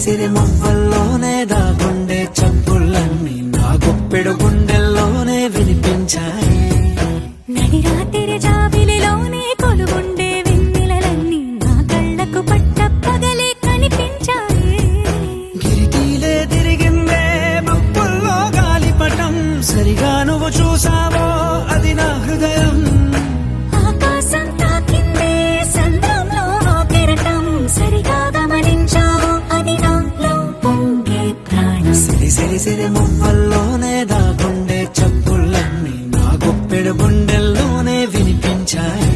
సిరి మువ్వల్లోనే దాగుండే చప్పుళ్ళన్నీ నా గుప్పెడు గుండెల్లోనే వినిపించాయి. నడి రాత్రి జాబిలిలోనే కొలుగుండే వెన్నెలలన్నీ నా కళ్ళకు పట్ట పగలే కనిపించాయి. గిరికీలే తిరిగిందే మబ్బుల్లో గాలిపటం, సరిగా నువ్వు చూసావో అది నా హృదయం. ఆకాశం తాకిందే సంద్రంలో ఆ కెరటం, సరిగా గమనించావో అది నాలో పొంగే ప్రాణం. సిరి మువ్వల్లోనే దాగుండే చప్పుళ్ళన్నీ నా గుప్పెడు గుండెల్లోనే వినిపించాయి.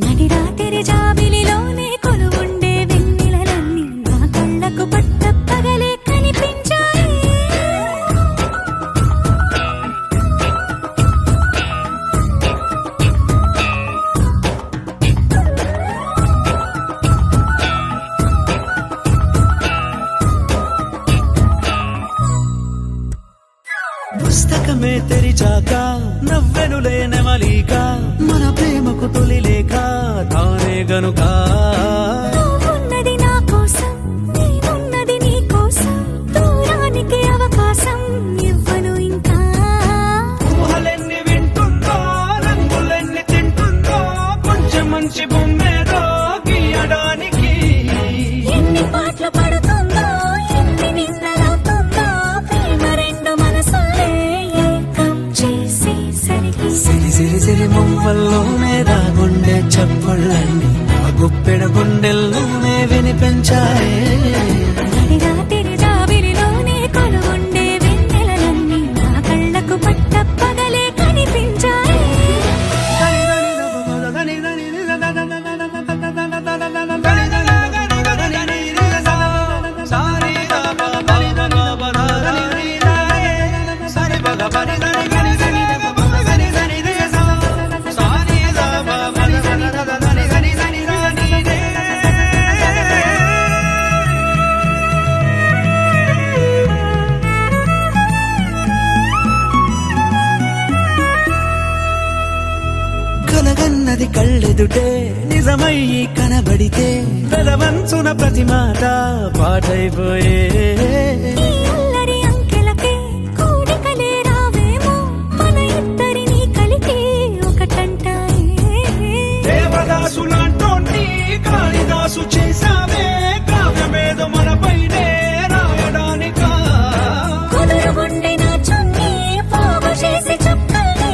నడి రాత్రి జాబిలిలోనే కొలుగుండే వెన్నెలలన్నీ నా కళ్ళకు పట్ట పగలే కనిపించాయి. పుస్తకమే తెరిచాక నవ్వెనులే నెమలిక, మన ప్రేమకు తొలి లేఖ తానే గనుక. నువ్వున్నది నా కోసం, నేనున్నది నీ కోసం, దూరానికి అవకాశం ఇవ్వను ఇంకా. ఊహలెన్ని వింటుందో, రంగులెన్ని తింటుందో, కొంచెం మంచి బొమ్మేదో గీయడానికి. ఎన్ని పాటలు పడుతుందో, ఎన్ని నిందలవుతుందో, ప్రేమ రెండు మనసులే ఏకం చేసేసరికి. సిరి మువ్వల్లోనే దాగుండే చప్పుళ్ళన్నీ నా గుప్పెడు గుండెల్లోనే వినిపించాయి. నడి రాత్రి జాబిలిలోనే కొలుగుండే వెన్నెలలన్నీ నా కళ్ళకు పట్ట పగలే కనిపించాయి. కలగన్నది కళ్ళెదుటే నిజమయ్యి కనబడితే, వెలవంచున ప్రతి మాట పాటైపోయే. ఈ అల్లరి అంకెలకే కూడికలే రావేమో, మన ఇద్దరిని కలిపి ఒకటంటాయే. దేవదాసులాంటోండి కాళిదాసు చేసావే, కావ్యమేదో మనపైనే రాయడానికా. కుదురుగుండె నా చున్నీ పోగు చేసి చుక్కల్ని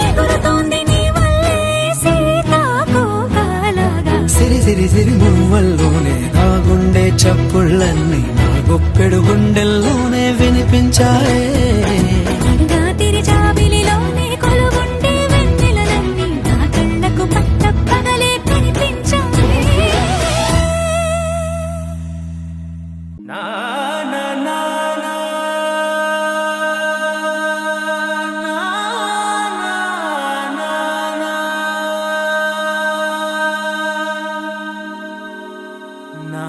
ఎగురుతోంది నీ వల్లే సీతాకోకలాగా. సిరి మువ్వల్లోనే దాగుండే చప్పుళ్ళన్నీ నా గుప్పెడు గుండెల్లోనే వినిపించాయి. నడి రాత్రి జాబిలిలోనే కొలుగుండే వెన్నెలలన్నీ నా కళ్ళకు పట్ట పగలే కనిపించాయి. నా నా నా నా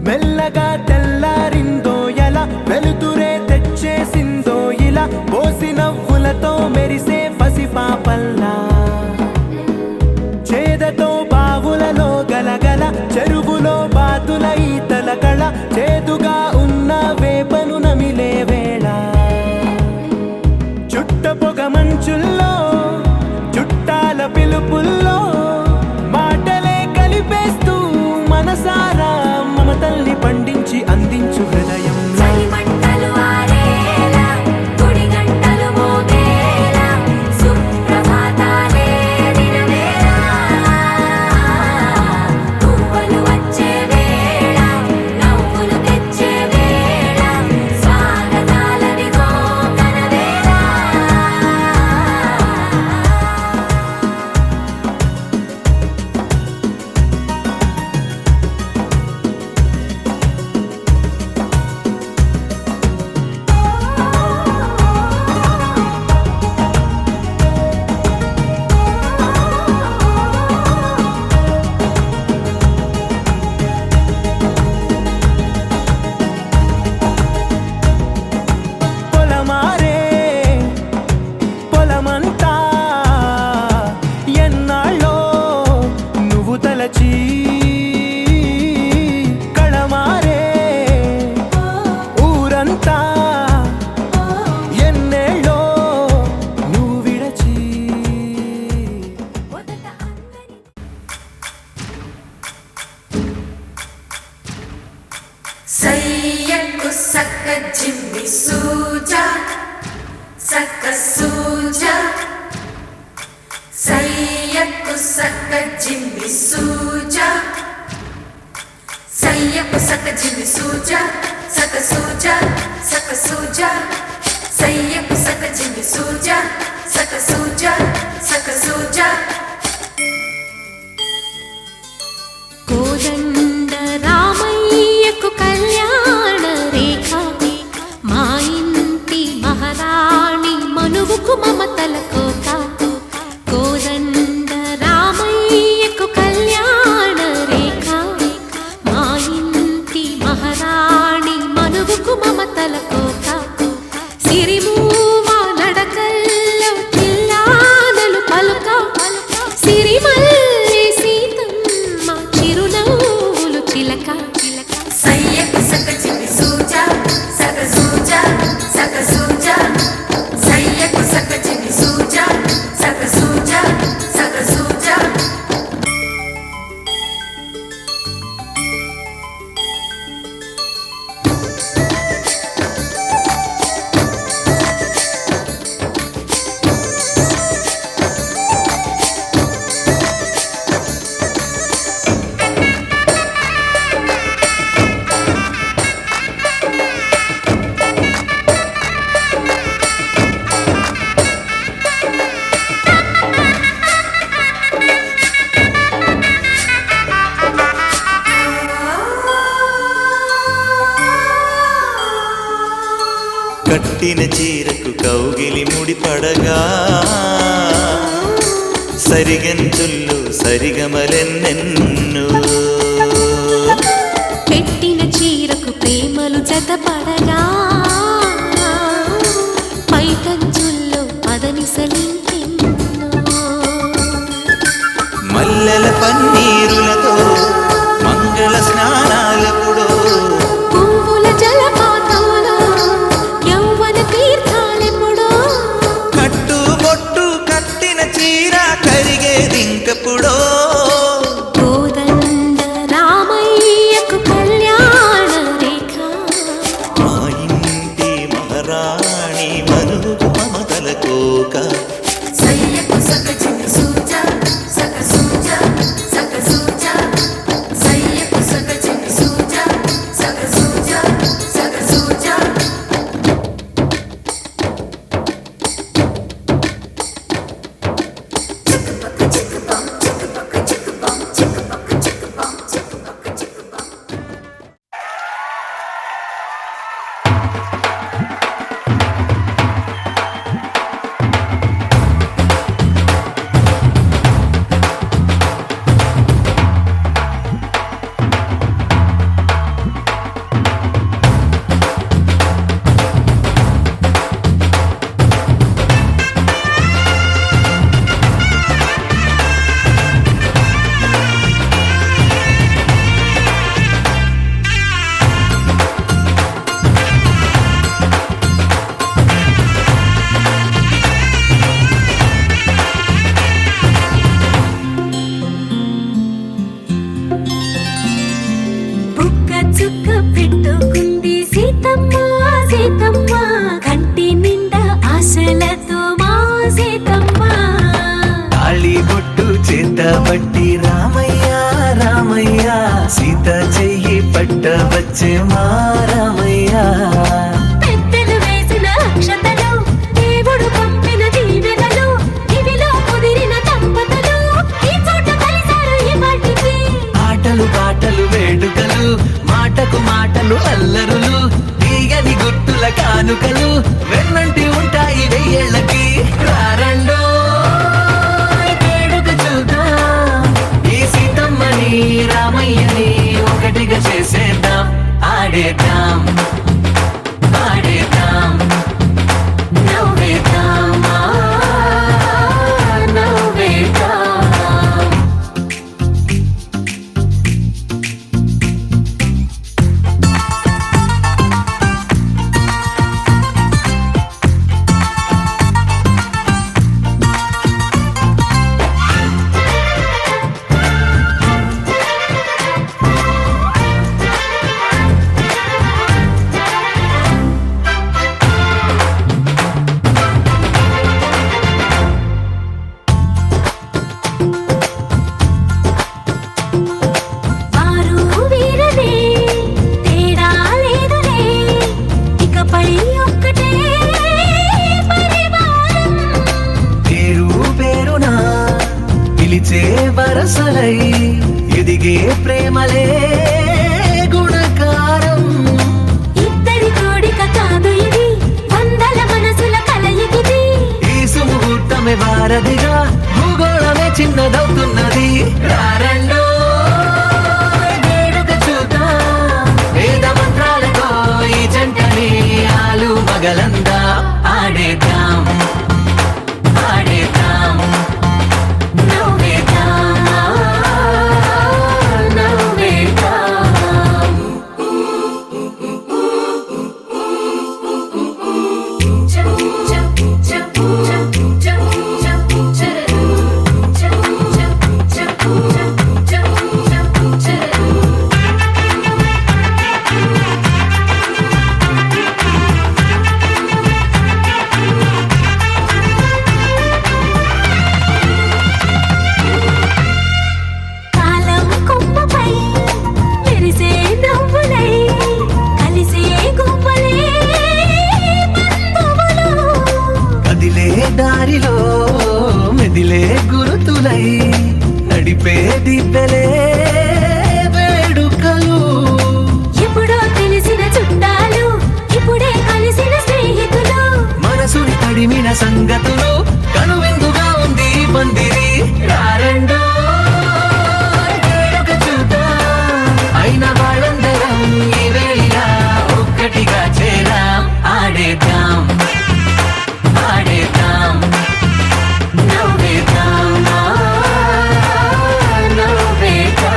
మెల్లగా తెల్లారిందో ఎలా, వెలుతురే తెచ్చేసిందో ఇలా, పోసి నవ్వులతో మెరిసే పసిపాపల్లా. చేదతో బావులలో గలగల, చెరువులో బాతుల ఈతల కళ, చేదుగా ఉన్న వేపను నమిలే వేళ. చుట్ట పొగ మంచుల్లో, చుట్టాల పిలుపుల్లో, మాటలే కలిపేస్తూ మనసారా మమతల్ని పండించి అందించు హృదయం. మంటలు ఆరేలా, గుడి గంటలు మోగేలా, సుప్రభాతాలే దినవేళ, పువ్వులు వచ్చే వేళ, నవ్వులు తెచ్చే సక్క జిమ్మి సూజా సయ్యకు సక్క జిమ్మి సూజా సక సూజా సక సూజా సయ్యకు సక్క జిమ్మి సూజా సక సూజా సక సూజా కోదండ రామయ్యకు కళ్యాణ రేఖ మా ఇంటి మహారాణి మనువుకు మమతల కోక కోదండ రామయ్యకు కళ్యాణ రేఖ మా ఇంటి మహారాణి మనువుకు మమతల కోక సిరిమూవ నడకల్లో చిల్లానలు పలుక సిరిమల్లె సీతమ్మ చిరునవ్వులు చిలక సయ్యకు సక్క జిమ్మి సూజా సక సూజా సక సూజా సయ్యకు సక్క జిమ్మి సూజా సక సూజా సక సూజా కట్టిన చీరకు కౌగిలి ముడిపడగా సరిగంతుల్లో సరిగమలెన్నెన్ను పెట్టిన చీరకు ప్రేమలు జతపడగా పైకంచుల్లో పదనిసలింకెన్నో మల్లెల పన్నీరులతో మంగళ స్నానాలెప్పుడో పువ్వుల జలపాతంలో యౌవన తీర్థాలెప్పుడో కట్టు బొట్టు కట్టిన చీర కరిగేదింకప్పుడో కోదండ రామయ్యకు కళ్యాణ రేఖ మా ఇంటి మహారాణి మనువు మమతల కోక సయ్యకు సక్క జిమ్మి సూజా సక సూజా సక సూజా సయ్యకు సక్క జిమ్మి సూజా సక సూజా సక సూజా చిక్కుపక్క చిక్కుపం చిక్కుపక్క చిక్కుపం చిక్కుపక్క చిక్కుపం చిక్కుపక్క చిక్కుపం బుక్క చుక్క పెట్టుకుంది సీతమ్మ సీతమ్మ కంటి నిండా ఆశలతో మా సీతమ్మ తాళి బొట్టు చేతబట్టి రామయ్య రామయ్య సీత చెయ్యి పట్టవచ్చే మా రామయ్య పెద్దలు వేసిన అక్షతలు దేవుడు పంపిన దీవెనలు ఇవిలో కుదిరిన దంపతులు ఈ చోట కలిసారు ఇవాటికి ఆటలు పాటలు వేడుకలు మాటకు మాటలు అల్లరులు తీయని గుట్టుల కానుకలు వెన్నంటి ఉంటాయి వెయ్యేళ్ళకి రారండో వేడుక చూద్దాం ఈ సీతమ్మని రామయ్యని ఒకటిగా చేసేద్దాం ఆడేద్దాం ఆడేద్దాం నవ్వేద్దాం నవ్వేద్దాం వారధిగా భూగోళమే చిన్నదవుతున్నది. రారండో వేడుక చూద్దాం, వేద మంత్రాలతో ఈ జంటని ఆలు మగలందా ఆడేద్దాం ఆడేద్దాం నవ్వేద్దాం నవ్వేద్దాం. కాలం కొమ్మపై మెరిసే నవ్వులై కలిసే గువ్వలే బంధువులు. కదిలే దారిలో మెదిలే గురుతులై నడిపే దివ్యలే వేడుకలు. ఎప్పుడో తెలిసిన చుట్టాలు ఇప్పుడే కలిసిన స్నేహితులు. మనసుని తడిమిన సంగతులు కనువిందుగా ఉంది ఈ పందిరి. రారండో వేడుక చూద్దాం, అయిన వాళ్ళందరం ఈ వేళ ఒక్కటిగా చేరాం. ఆడేద్దాం ఆడేద్దాం నవ్వేద్దాం నవ్వేద్దాం.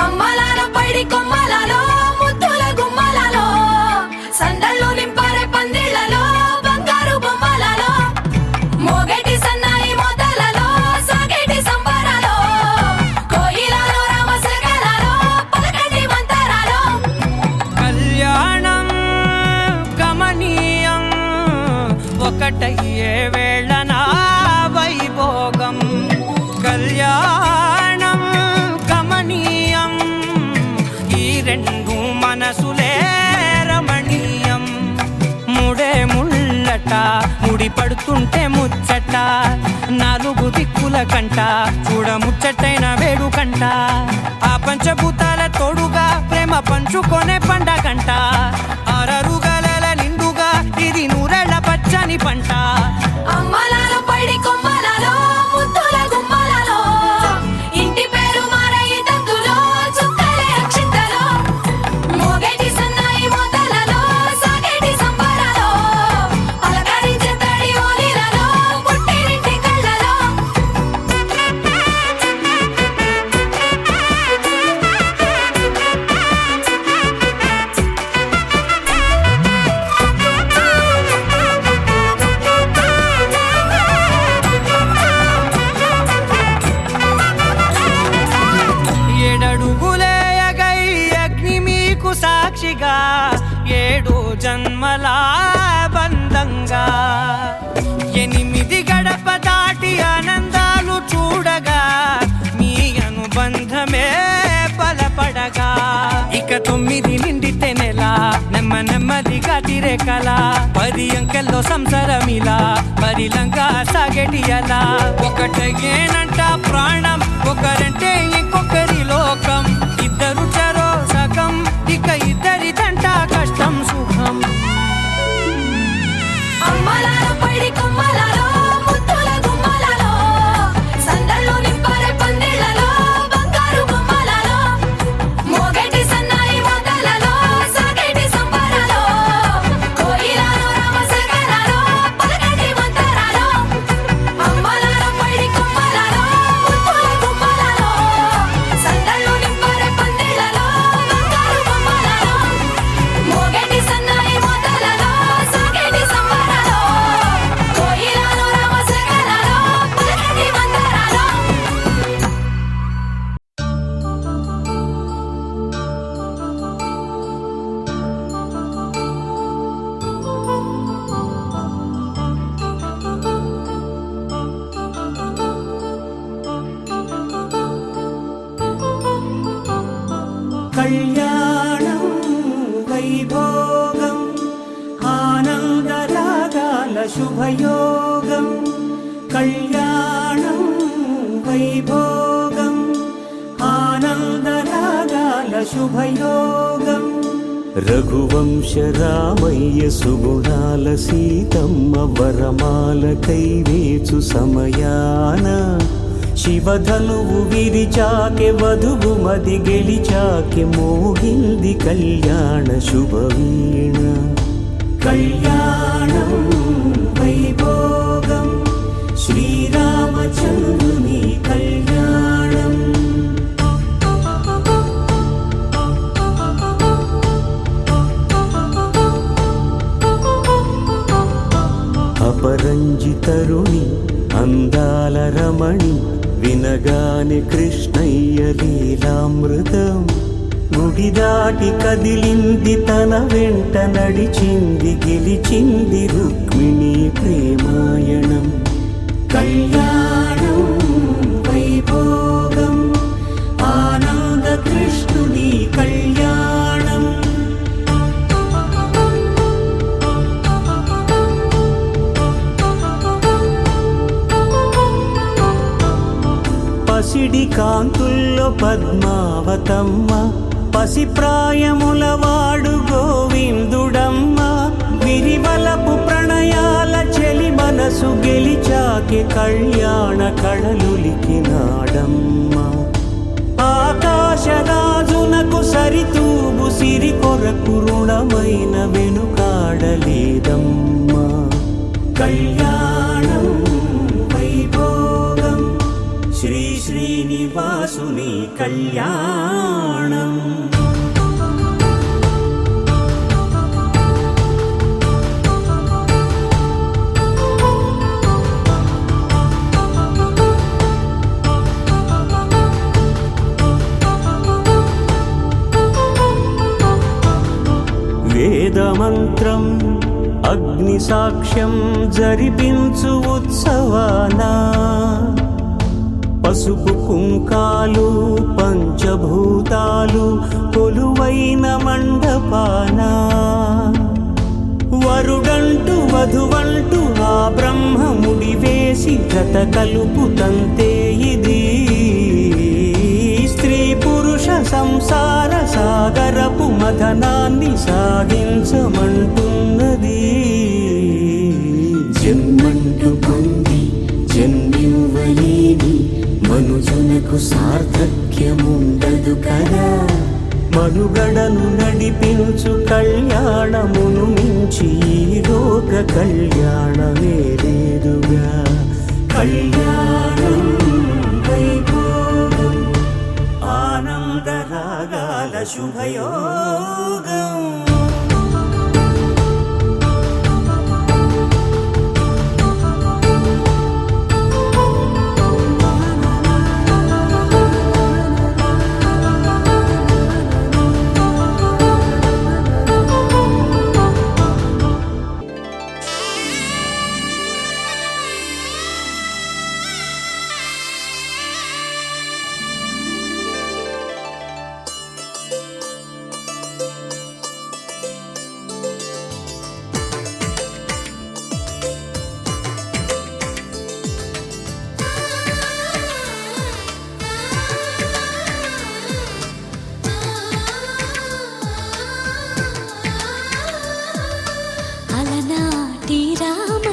అమ్మలాల పైడి కొమ్మలలో ముద్దుల గుమ్మలలో సందళ్ళు నింపారే పందిళ్లలో బంగారు బొమ్మలలో మోగేటి సన్నాయి మోతలలో సాగేటి సంబరాలో కోయిలలో రామసగలలో పలకటి మంతరాలో. కళ్యాణం గమనీయం ఒకటయ్యే వేళన వైభోగం. కళ్యాణం గమనీయం ఈ రెండు మనసులే రమణీయం. ముడే ముళ్ళట ముడి పడుతుంటే ముచ్చట నాలుగు దిక్కుల కంట చూడ ముచ్చటైన వేడుకంట. ఆ పంచభూతాల తోడుగా ప్రేమ పంచుకొనే పండగంట. అరరుగలల నిండుగా ఇది నూరెళ్ళ పచ్చని పంట. అమ్మలాల పైడి కొమ్మలలో ముద్దుల గుమ్మలలో ఇంటి పేరు మారయి తందులో చుక్కలే అక్షింతలో మోగేటి సన్నాయి మోతలలో సాగేటి సంబరాలో పలకరించే తడి ఓలిలలో పుట్టినింటి కళ్ళలో. ఏడడుగులేయగై అగ్ని మీకు సాక్షిగా ఏడు జన్మల బంధంగా 8 గడప దాటి ఆనందాలు చూడగా మీ అనుబంధమే బలపడగా. ఇక 9 నిండితే నెల నెమ్మదిగా తిరే కల 10 అంకెల్లో సంసారమిలా పరిలంగా సాగేటి అలా. ఒకటేనంట ప్రాణం ఒకరంటే ఇంకొకరి లోకం. ఇద్దరు చరో సగం ఇక ఇద్దరిదంట కష్టం సుఖం. అమ్మలాల పైడి కొమ్మలలో ముద్దుల గుమ్మలలో సందళ్ళు నింపారే పందిళ్లలో బంగారు బొమ్మలలో మోగేటి సన్నాయి మోతలలో సాగేటి సంబరాలో కోయిలలో రామసగలలో పలకటి మంతరాలో. అమ్మలాల పైడి కొమ్మలలో ముద్దుల గుమ్మలలో శుభయోగం కళ్యాణం వైభోగం ఆనందరాగాల శుభయోగం రఘువంశ రామయ్య సుగుణాల సీతమ్మ వరమాల కైవేచు సమయాన శివధనువు విరిచాకె వధువు మది గెలిచాకె మోగింది కళ్యాణ శుభవీణ కళ్యాణం వైభోగం శ్రీరామచంద్రుని కళ్యాణం అపరంజితరుణి అందాల రమణి వినగానే కృష్ణయ్య లీలామృతం గుడి దాటి కదిలింది తన వెంట నడిచింది గెలిచింది రుక్మిణి ప్రేమాయణం కళ్యాణం వైభోగం ఆనంద కృష్ణుని కళ్యాణం పసిడి కాంతుల్లో పద్మావతమ్మ పసిప్రాయముల వాడు గోవిందుడమ్మ విరివలపు ప్రణయాల చెలి మనసు గెలిచాకె కళ్యాణ కళలులికినాడమ్మ ఆకాశరాజునకు సరితూబు సిరి కొరకు రుణమైన వెనుకాడలేదమ్మ కళ్యాణం వైభోగం శ్రీ శ్రీనివాసుని కళ్యాణం వేదమంత్రం అగ్ని సాక్ష్యం జరిపించు ఉత్సవానా పసుపు కుంకాలు పంచభూతాలు కొలువైన మండపాన వరుడంటూ వధువంటూ ఆ బ్రహ్మముడి వేసి జత కలుపుతంతే ఇది స్త్రీ పురుష సంసార సాగరపు మథనాన్ని సాగించమంటున్నది జన్మంటూ పొంది జన్మివ్వలేని మనుజునకు సార్థక్యముండదు కదా మనుగడను నడిపించు కళ్యాణమును మించి ఈ లోక కళ్యాణమే లేదుగా కళ్యాణం వైభోగం ఆనందరాగాల శుభయోగం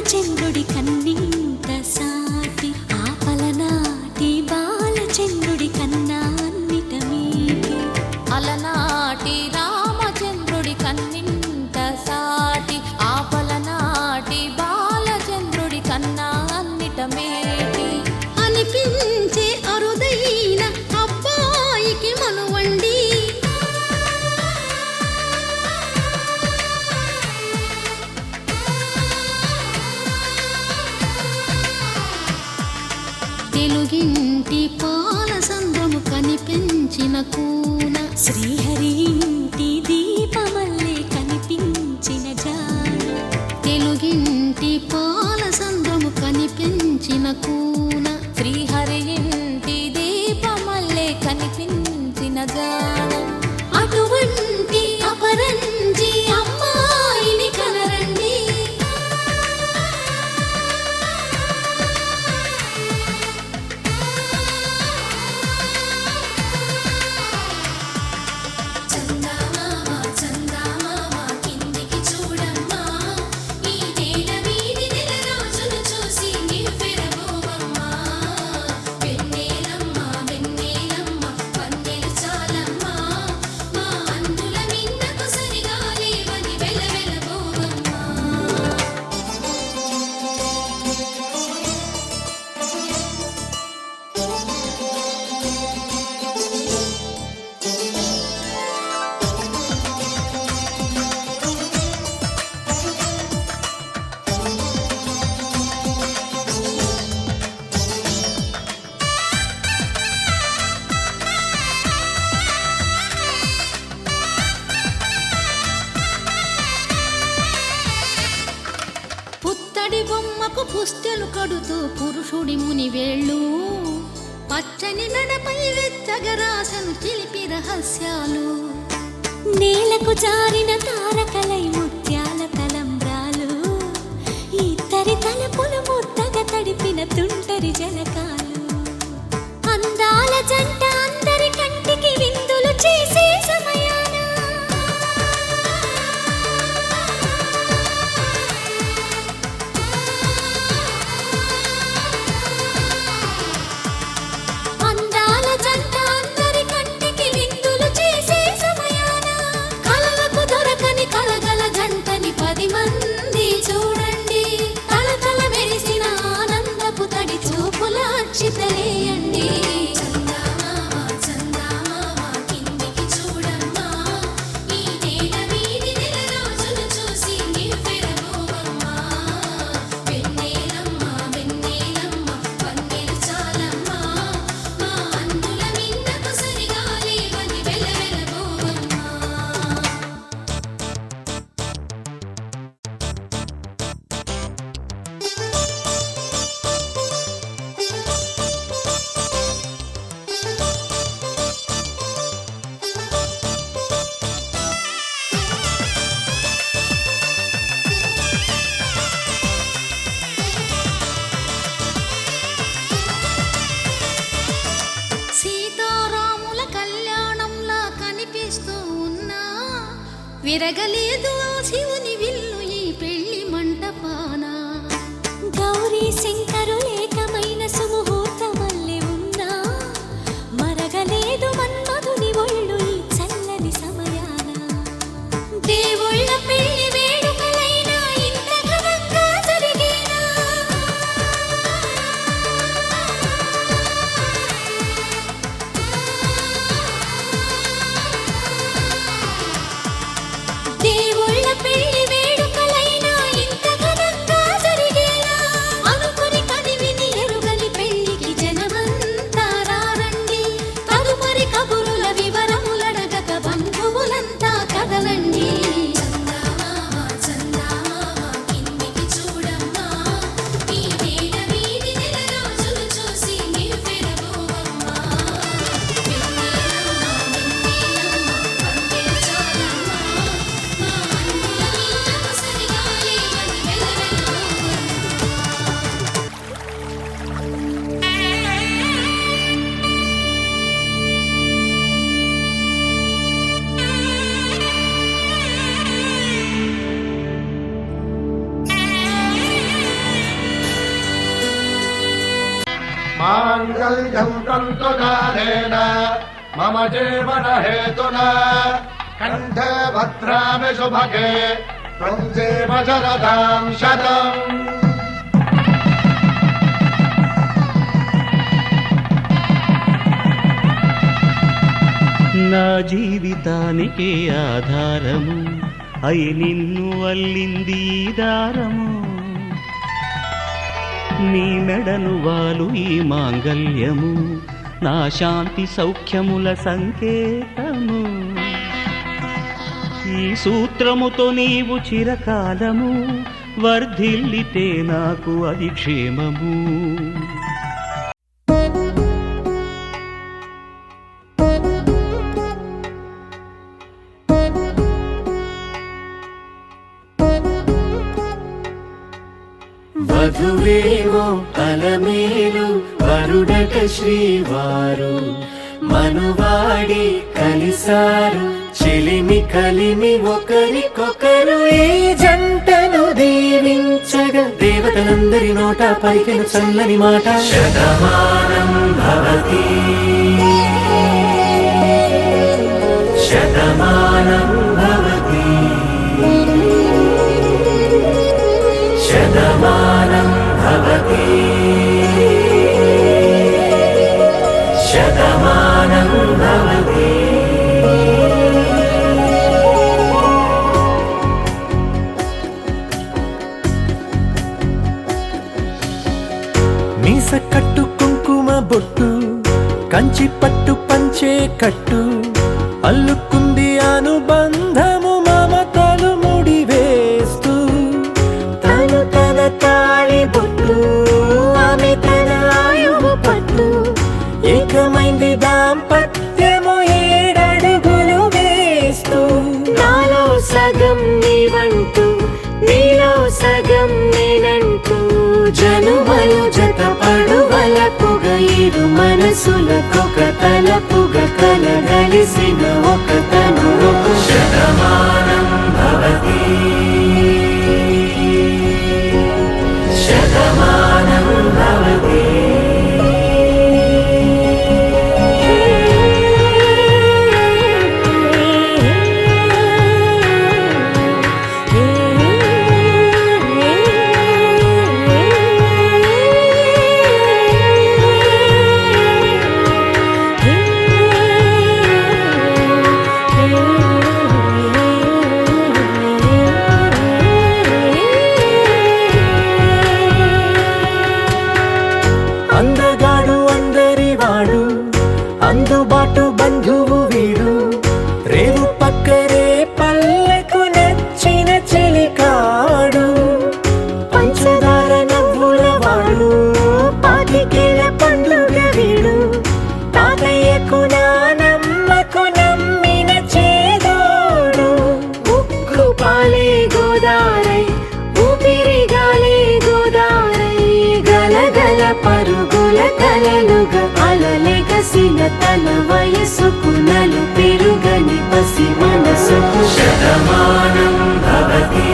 చంద్రుడి కన్నింత సాటి ఆపలనాటి బాలచంద్రుడి కన్నా అన్నిట మీటి అలనాటి రామచంద్రుడి కన్నింత సాటి ఆపలనాటి బాలచంద్రుడి కన్నా అన్నిట మేటి అనిపించే అరుదైన అబ్బాయికి మనువండి తెలుగింటి పాల సంద్రము కనిపించిన కూన శ్రీహరి ఇంటి దీపమల్లే కనిపించిన జాన తెలుగింటి పాల సంద్రము కనిపించిన కూన శ్రీహరి ఇంటి దీపమల్లే కనిపించిన జాన అటువంటి అపరంజి అమ్మాయిని కనరండి పుత్తడి బొమ్మకు పుస్తెలు కడుతూ పురుషుడి ముని వేళ్ళు పచ్చని మెడపై వెచ్చగరాసను చిలిపి రహస్యాలు నేలకు జారిన తారకలై ముత్యాల తలంబ్రాలు ఇద్దరి తలపులు ముద్దగా తడిపిన తుంటరి జలకాలు అందాల జంట అందరి కంటికి విందులు చేసే సమయాన అందాల జంట అందరి కంటికి విందులు చేసే సమయాన కలలకు దొరకని కలగల జంటని 10 మంది చూడండి తలతల మెరిసిన ఆనందపు తడి చూపుల అక్షితలేయండి చందమామ చందమామ కిందికి చూడమ్మా ఈ నేల వీధి నెల రోజులు చూసి నివ్వెరబోవమ్మా వెన్నెలమ్మ వెన్నెలమ్మ వన్నెలు చాలమ్మా మా అందుల మిన్నకు సరిగా లేవని వెలవెలబోవమ్మా సీతారాముల కళ్యాణంలా కనిపిస్తూ ఉన్నా విరగలేదు ఆ శివుని విల్లు ఈ పెళ్లి మంటపాన గౌరీ శంకరు ఏకమైన సుముహూర్తమల్లె ఉన్నా మరగలేదు మన్మధుని ఒళ్ళు ఈ చల్లని సమయాన దేవుళ్ళ పెళ్లి వేడుకలైనా ఇంత ఘనంగా జరిగేనా దేవుళ్ళ పెళ్లి వేడుకలైనా ఇంత ఘనంగా జరిగేనా అనుకుని కనివిని ఎరుగని పెళ్లికి జనమంతా రారండి తదుపరి కబురుల వివరములడగక బంధువులంతా కదలండి చందమామ చందమామ కిందికి చూడమ్మా ఈ నేల వీధి నెల రోజులు చూసి నివ్వెరబోవమ్మా వెన్నెలమ్మ వెన్నెలమ్మ వన్నెలు చాలమ్మా మా అందుల మిన్నకు సరిగా లేవని వెలవెలబోవమ్మా माङ्गल्यं तन्तुकालेन मम जीवनहेतुना कण्ठे भद्रामि शुभगे त्वं जीव शरदां शतम् నా జీవితానికి ఆధారము అయి నిన్ను అల్లింది ఈ దారము నీ మెడను వాలు ఈ మాంగల్యము నా శాంతి సౌఖ్యముల సంకేతము ఈ సూత్రముతో నీవు చిరకాలము వర్ధిల్లితే నాకు అది క్షేమము వధువేవో అలమేలు వరుడట శ్రీవారు మనువాడి కలిసారు చెలిమి కలిమి ఒకరికొకరు ఈ జంటను దీవించగా దేవతలందరి నోట పలికిన చల్లని మాట శతమానం భవతి శతమానం భవతి శతమానం భవతి శతమానం భవతి మీస కట్టు కుంకుమ బొట్టు కంచి పట్టు పంచే కట్టు అల్లుకుంది అనుబంధము మమతలు ముడివేస్తూ తను తన జనుమలు జతపడువలపుగ ఇరు మనసులకొక తలపుగ కలగలిసిన ఒక తను శతమానం భవతి శతమానం భవతి అందగాడు అందరివాడు అందుబాటు బంధువు వీడు రేవు పక్కరే పల్లెకు నచ్చిన చెలికాడు పంచదార నవ్వుల వాడు పాతికేల పండుగ వీడు తాతయ్యకు నానమ్మకు నమ్మిన చేదోడు ఉక్కు పాలే గోదారై ఊపిరి గాలే గోదారై గలగల పరుగుల కలలుగా అలలెగసిన తన వయసుకు నలు పెరుగని పసి మనసుకు శతమానం భవతి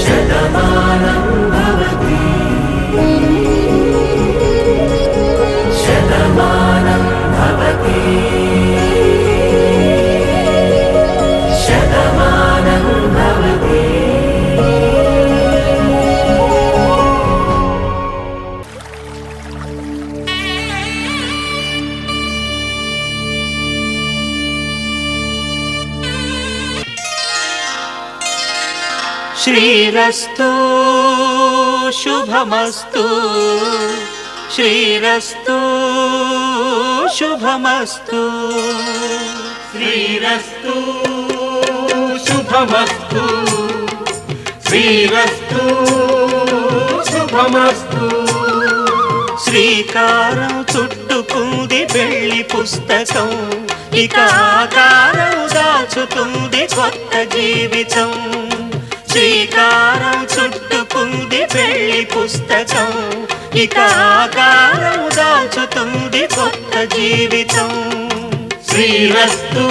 శతమానం భవతి శతమానం భవతి శతమానం భవతి శ్రీరస్తు శుభమస్తు శ్రీరస్తు శుభమస్తు శ్రీరస్తు శుభమస్తు శ్రీరస్తు శుభమస్తు శ్రీకారం చుట్టుకుంది పెళ్లి పుస్తకం ఇక ఆకారం దాచుతుంది కొత్త జీవితం శ్రీకారం చుట్టుకుంది పెళ్లి పుస్తకం ఇక ఆకారం దాచుతుంది కొత్త జీవితం శ్రీరస్తు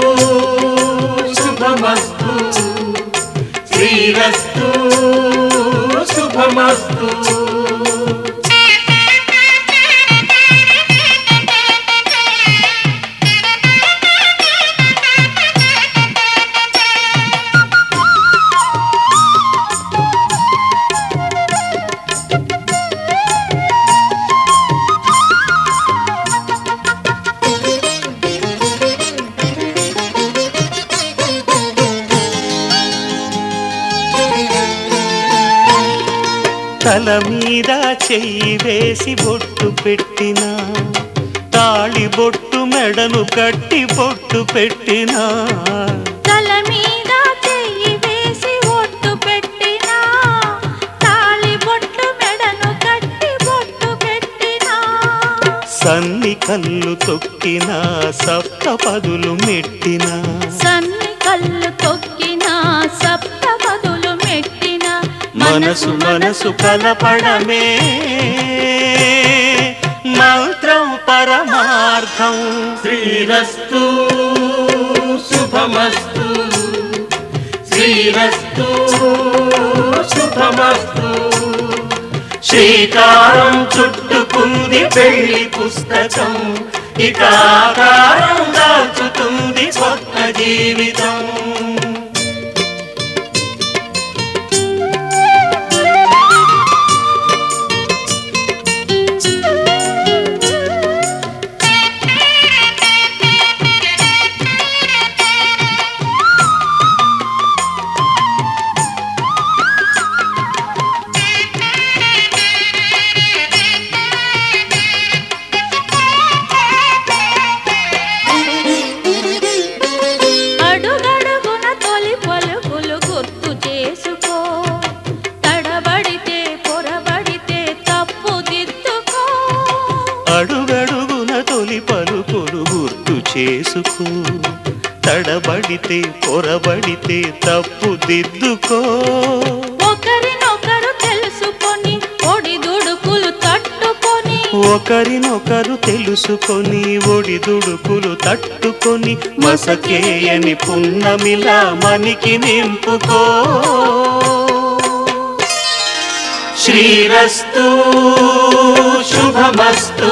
శుభమస్తు శ్రీరస్తు శుభమస్తు తల మీద చెయ్యి వేసి బొట్టు పెట్టినా తాళి బొట్టు మెడను కట్టి బొట్టు పెట్టినా తల మీద చెయ్యి వేసి ఒట్టు పెట్టినా తాళి బొట్టు మెడను కట్టి బొట్టు పెట్టినా సన్ని కళ్ళు తొక్కినా సప్తపదులు మెట్టినా సన్ని కళ్ళు తొక్కినా సప్తపదులు మెట్టినా మనసు మనసు కలపడమే మంత్రం పరమార్థం శ్రీరస్తు శుభమస్తు శ్రీరస్తు శుభమస్తు శ్రీకారం చుట్టుకుంది పెళ్లి పుస్తకం ఇక ఆకారం దాచుతుంది కొత్త జీవితం అడుగడుగున తొలి పలుకులు గుర్తు చేసుకో తడబడితే పొరబడితే తప్పు దిద్దుకో ఒకరినొకరు తెలుసుకొని ఒడిదుడుకులు తట్టుకొని ఒకరినొకరు తెలుసుకొని ఒడిదుడుకులు తట్టుకొని మసకేయని పున్నమిలా మనికి నింపుకో. శ్రీరస్తు శుభమస్తు,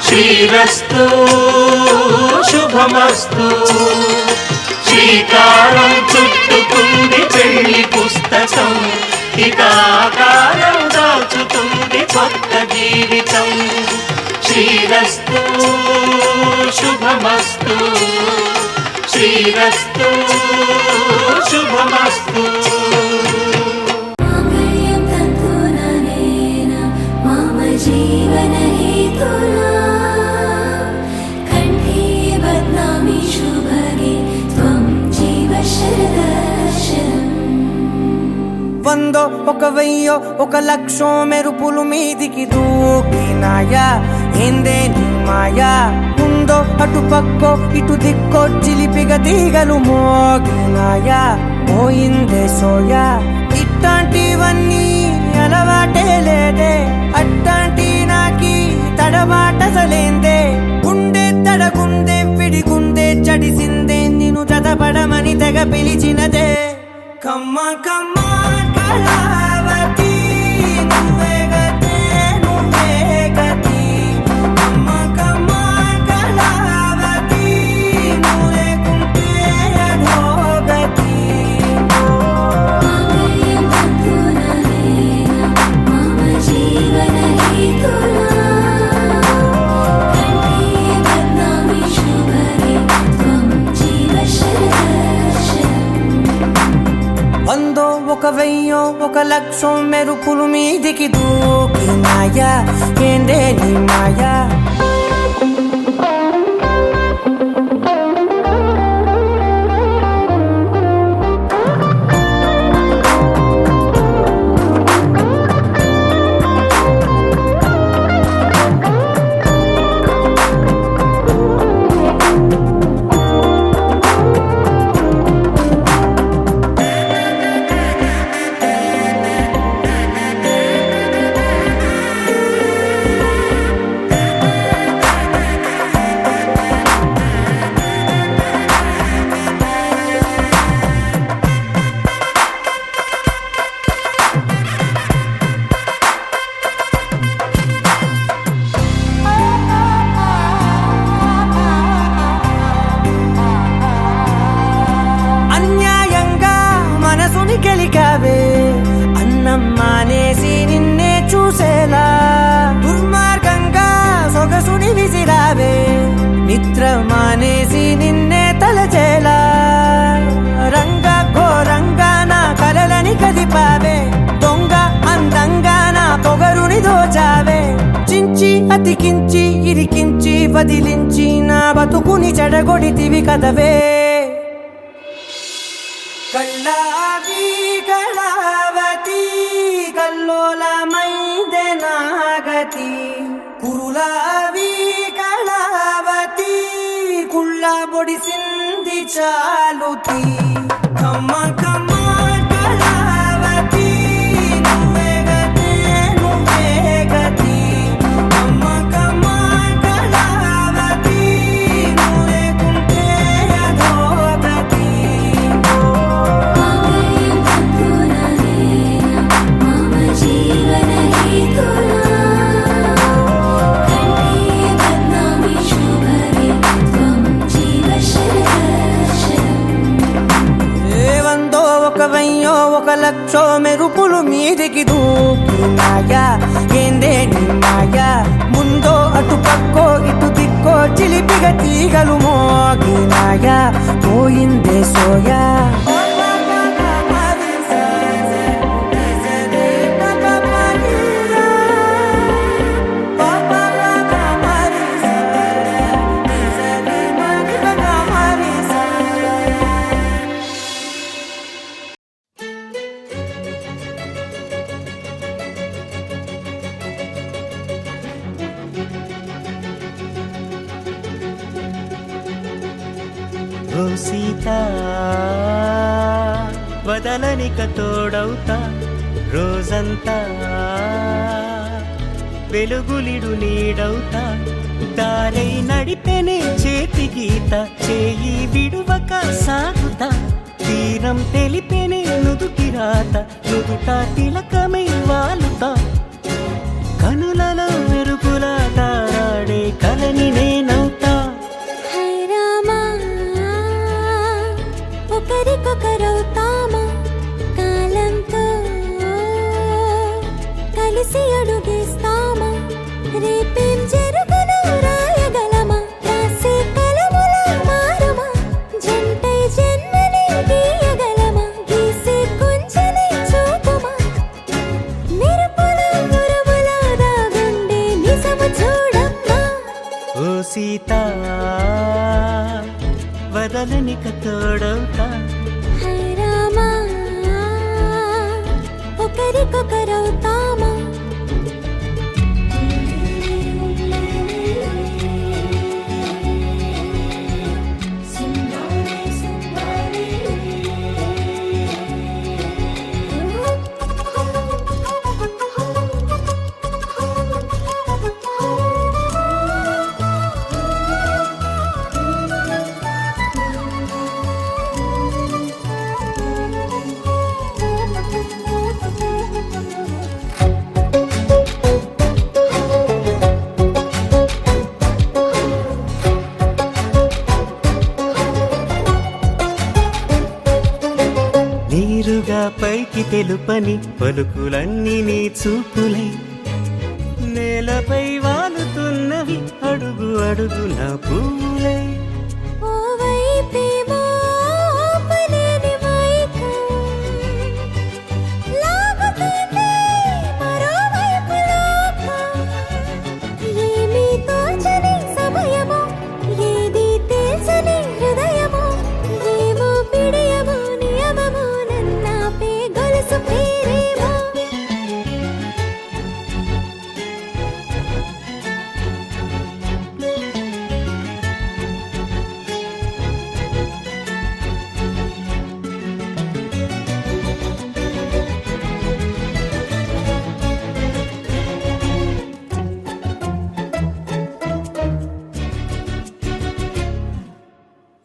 శ్రీరస్తు శుభమస్తు. శ్రీకారం చుట్టుకుంది పెళ్లి పుస్తకం, ఇక ఆకారం దాచుతుంది కొత్త జీవితం. శ్రీరస్తు శుభమస్తు, శ్రీరస్తు శుభమస్తు. माङ्गल्यं तन्तुननेन मम जीवनहेतुना कण्ठे बध्नामि शुभगे त्वं जीव शरदर्शनम्. వందో ఒక వెయ్యో ఒక లక్షో మెరుపులు మీదికి దూకినాయా ఏందే నీ మాయా. ముందో అటు పక్కో ఇటు దిక్కో చిలిపిగ తీగలు మోగినాయా పోయిందే సోయా. ఇట్లాంటివన్నీ అలవాటే లేదే, అట్లాంటి నాకి తడబాటసలేందే. గుండె తడగుందే విడిగుందే చడిసిందే నిన్ను చదపడమని తెగ పిలిచినదే. కమ్మ కమ్మ కళావతి నువ్వే గతే నువ్వే గతి. కమ్మ కమ్మ కళావతి నువ్వు లేకుంటే అధోగతి. माङ्गल्यं तन्तुननेन मम जीवनहेतुना कण्ठे बध्नामि शुभगे त्वं जीव शरदर्शनम्. వందో ఒక వెయ్యో ఒక లక్షో మెరుపులు మీదికి దూకినాయా ఏందే నీ మాయా. అన్యాయంగా మనసుని గెలికావే అన్నం మానేసి నిన్నే చూసేలా. దుర్మార్గంగా సొగసుని విసిరావే నిద్ర మానేసి నిన్నే తలచేలా. రంగా ఘోరంగా నా కలలని కదిపావే, దొంగ అందంగా నా పొగరుని దోచావే. చించి అతికించి ఇరికించి వదిలించి నా బతుకుని చెడగొడితివి కదవే. కళ్ళావి కళావతి కల్లోలమైందే నాగతి. కురులావి కళావతి కుళ్ళ బొడిసింది చాలుతి. కమ్మ కమ్మ కళావతి నువ్వే గతే నువ్వే గతి. కమ్మ కమ్మ కళావతి నువ్వు లేకుంటే అధోగతి. माङ्गल्यं तन्तुननेन मम जीवनहेतुना कण्ठे बध्नामि शुभगे त्वं जीव शरदर्शनम्. ఏ వందో ఒక వెయ్యో ఒక లక్షో మెరుపులు మీదికి దూకినాయా ఏందే నీ మాయా. ముందో అటు పక్కో ఇటు దిక్కో చిలిపిగ తీగలు మోగినాయా పోయిందే సోయా. ఓ సీతా వదలనిక తోడవుతా రోజంతా వెలుగులిడు నీడవుతా దారై నడిపెనే చేతి గీత చేయి విడువక సాగుతా తీరం తెలిపెనే నుదుటి రాత నుదుట తిలకమై వాలుతా కనులలో మెరుపులా తారాడే కలని నేనవుతా హై రామా ఒకరికొకరవుతామా కాలంతో కలిసి అడుగేస్తామా రేపేం జరుగునో రాయగలమా రాసే కలముల మారమా జంటై జన్మని గీయగలమా గీసే కొంచెని చూపుమా మెరుపుల గురువుల దాగుండే నిజము చూడమ్మా ఓ సీత వదలనిక తోడవుతా హై రామా ఒకరికొకరవుతామా నీరుగా పైకి తెలుపని పలుకులన్నీ నీ చూపులై నేలపై వాలుతున్నవి అడుగు అడుగు నా పూలై ఓ వైపేమో ఆపలేని మైకం లాగుతుంది మరోవైపు లోకం ఏమీ తోచని సమయమో ఏది తేల్చని హృదయమో ఏమో పిడియమో నియమమో నన్నాపే గొలుసు పేరేమో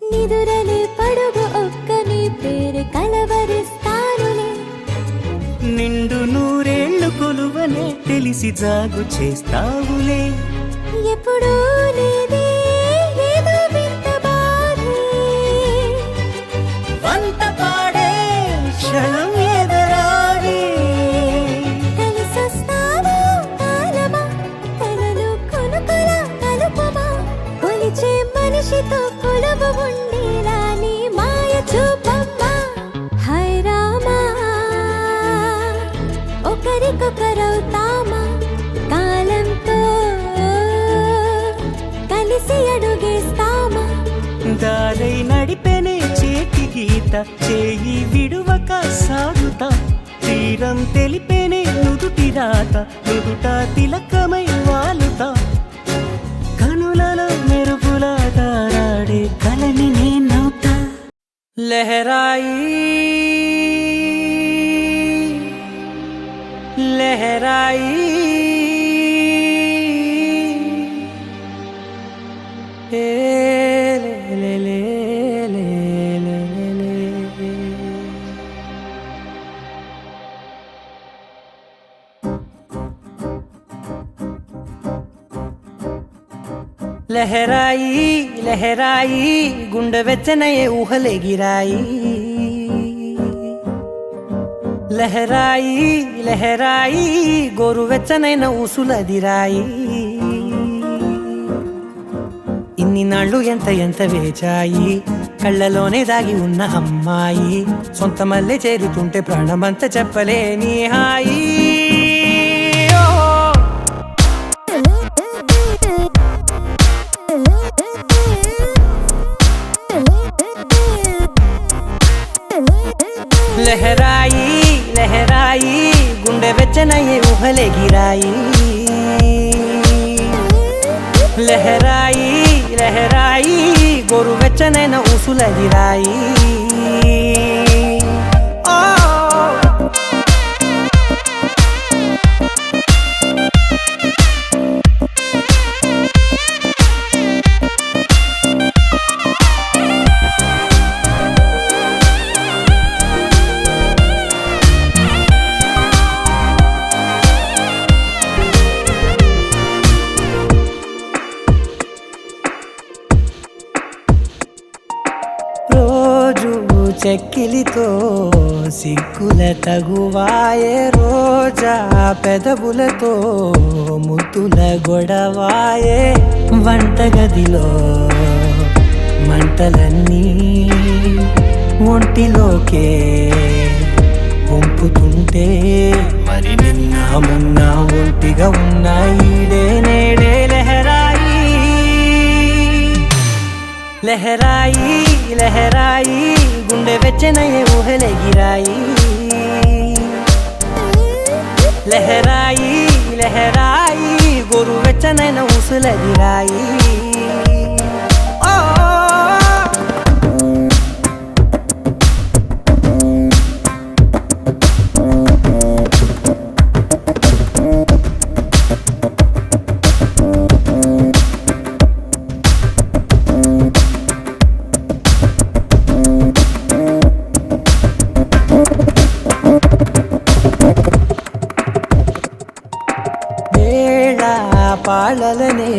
నిదురలే పడుగు ఒక్క నీ పేరు కలవరిస్తానులే నిండు నూరేళ్లు కొలువనే తెలిసి జాగు చేస్తావులే ఎప్పుడూ లేదే ఏదో వింత బాధే వంత పాడే క్షణం ఎదరాడే కలిసొస్తావో కాలమా కలలు కొనుకల కలుపమా కొలిచే మనిషితో కొలువు ఉండేలా నీ మాయ చూపమ్మా హై రామా ఒకరికొకరవుతామా కాలంతో కలిసి అడుగేస్తామా దారై నడిపెనే చేతి గీత చేయి విడువక సాగుతా తీరం తెలిపెనే నుదుటి రాత నుదుట తిలకమై వాలుతా కనులలో మెరుపుల తారాడే కలని నేనవుతా లహరాయి లహరాయి ఏ లే లే లే లే లే లే. లహరాయి లహరాయి గుండె వెచ్చనయే ఊహలెగిరాయి లహరాయి లహరాయి గోరు వెచ్చనైన ఊసులదిరాయి ఇన్ని నాళ్ళు ఎంత ఎంత వేచాయి కళ్ళలోనే దాగి ఉన్న అమ్మాయి సొంత మల్లె చేరుతుంటే ప్రాణమంతా చెప్పలేని హాయి ఓ లహరాయి లహరాయి గుండె వెచ్చనయ్యే ఊహలెగిరాయి లహరాయి లహరాయి గోరు వెచ్చనైన ఊసులదిరాయి ఆ చెక్కిలితో సిగ్గుల తగువాయే రోజా పెదవులతో ముద్దుల గొడవాయే వంటగదిలో మంటలన్నీ ఒంటిలోకే వంపుతుంటే మరి నిన్న మొన్న ఒంటిగా ఉన్నాయి నేడే లహరాయి లహరాయి లహరాయి గుండె వెచ్చనయ్యే ఊహలెగిరాయి లహరాయి లహరాయి గోరు వెచ్చనైన ఊసులెగిరాయి పాలలనే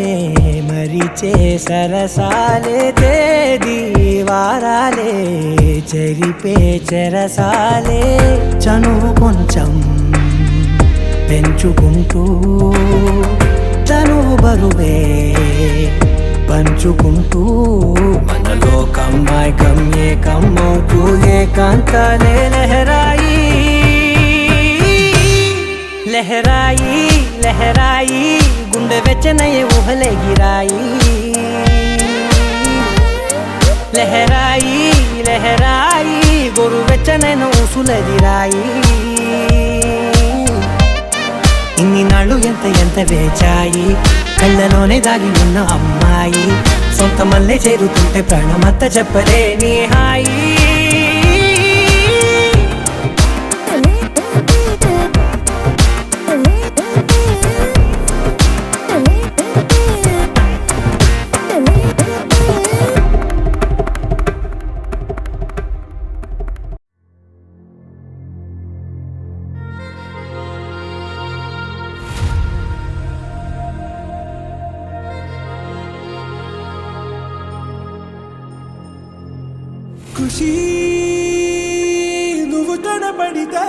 మరిచే సరసాలే తేదీ వారాలే చెరిపే చెరసాలే చనువు కొంచెం పెంచుకుంటూ చనువు బరువే పంచుకుంటూ మనలో కమ్మాయి కమ్మే కమ్మవుతూ ఏకాంతాలే లహరాయి లహరాయి లహరాయి గుండె వెచ్చనయ్యే ఊహలెగిరాయి లహరాయి లహరాయి గోరు వెచ్చనైన ఊసులెగిరాయి ఇన్ని నాళ్ళు ఎంత వేచాయి కళ్ళలోనే దాగి ఉన్న అమ్మాయి సొంత మల్లె చేరుతుంటే ప్రాణమంత చెప్పలేని హాయి ఖుషి నువ్వు కనపడితే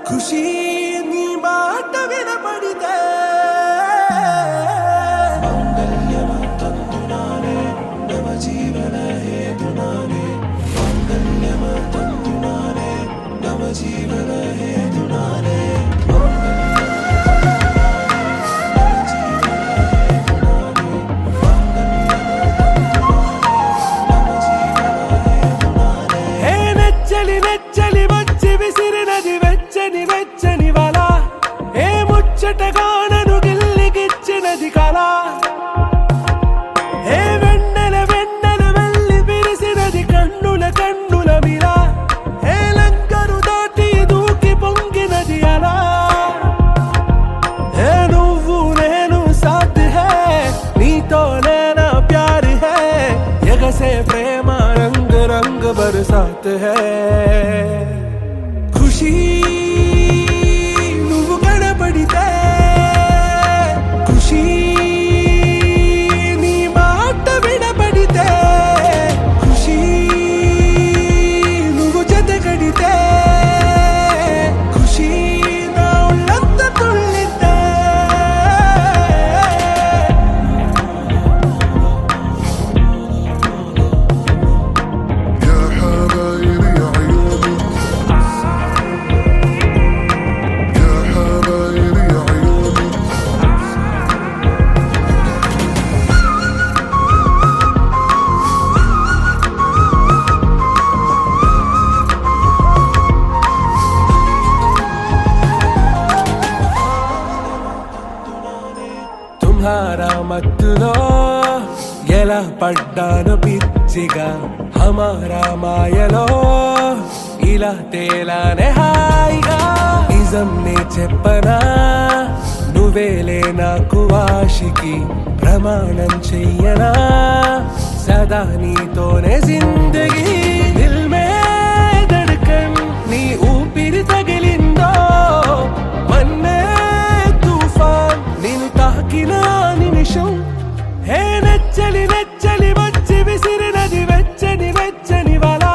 ఖుషి నీ మాట వినపడితే ముచ్చటగానను గిల్లిగిచ్చినది కళ ఏ వెన్నెల వెన్నెల వెళ్ళి విరిసినది కన్నుల మిరా ఏ లంకరు దాటి దూకి పొంగినది అలా ఏ నువ్వు నేను సాథ్ హే నీతో నేనా ప్యార్ హే ఎగసే ప్రేమ రంగ్ రంగ్ బరసాత్ హే ఖుషి పడితే ఖుషి నీ మాట వినపడితే ఖుషి నువ్వు జత కడితే ఖుషి నా ఉళ్ళంత తుళ్ళితే మత్తులో ఎలా పడ్డాను పిచ్చిగా హమారా మాయలో ఇలా తేలానే హాయిగా నిజం నే చెప్పనా నువ్వేలే నాకు ఆశికి ప్రమాణం చెయ్యనా సదా నీతోనే జిందగీ దిల్ మే ధడ్కన్ నీ ఊపిరి తగిలిందో మన్నే తుఫాన్ నిన్ను తాకిన నిమిషం హే నచ్చలి నచ్చలి వచ్చి విసిరినది వెచ్చని వెచ్చని వలా